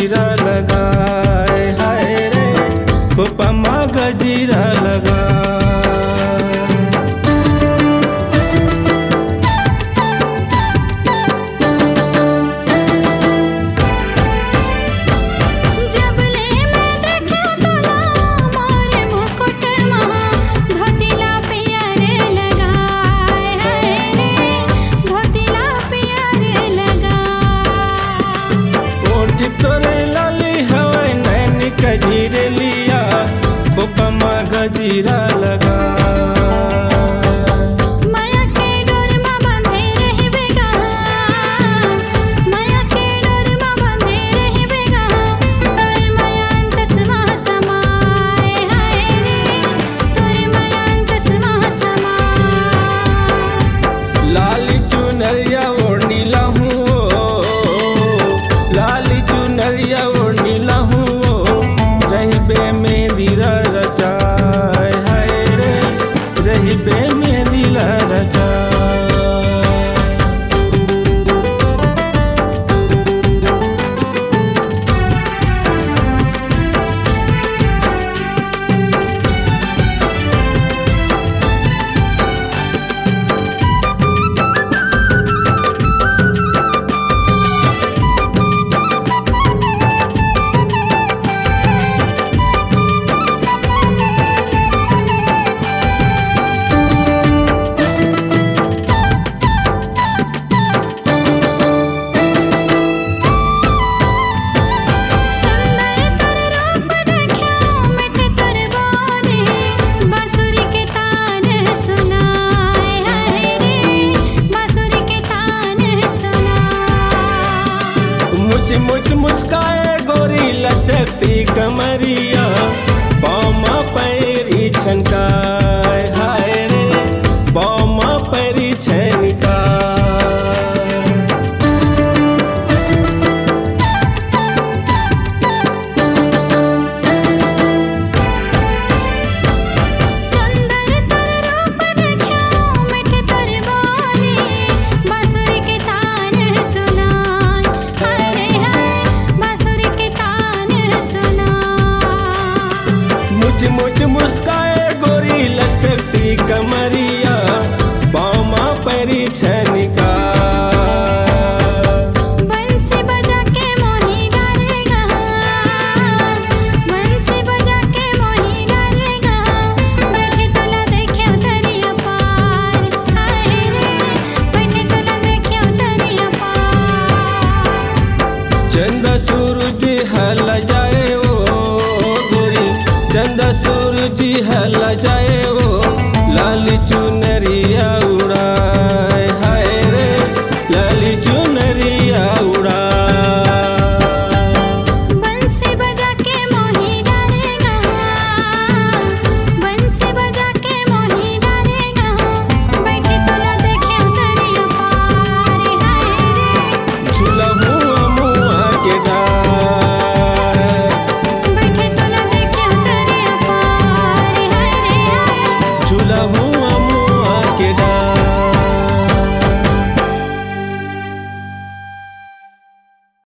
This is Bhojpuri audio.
गजीरा लगाए, हाय रे पमा गजीरा लगाए। तोरे लाली हवाई नैनी गजीरे लिया पमा गजीरा लगा। माया के डोर में बंधे रही बेगा, माया के डोर में बंधे रही बेगा, तोरे माया अंत समा समाए, हाय रे तोरे माया अंत समा समाए। लाली चुनरिया ओढ़नी लाहूं, लाली चुनरिया ओढ़नी लाहूं, रही बे मेहंदी रचाए, हाय रे रही बे मेहंदी रचाए। मुझ मुस्काए गोरी लचकती कमरिया, बामा पैरी छनकाए, हाय रे बामा पैरी छनकाए। सुंदर तर रूप देखियो मिठ तर बोली, बांसुरी के तान सुनाए, हाय रे हाय बांसुरी के तान सुनाए। मुझ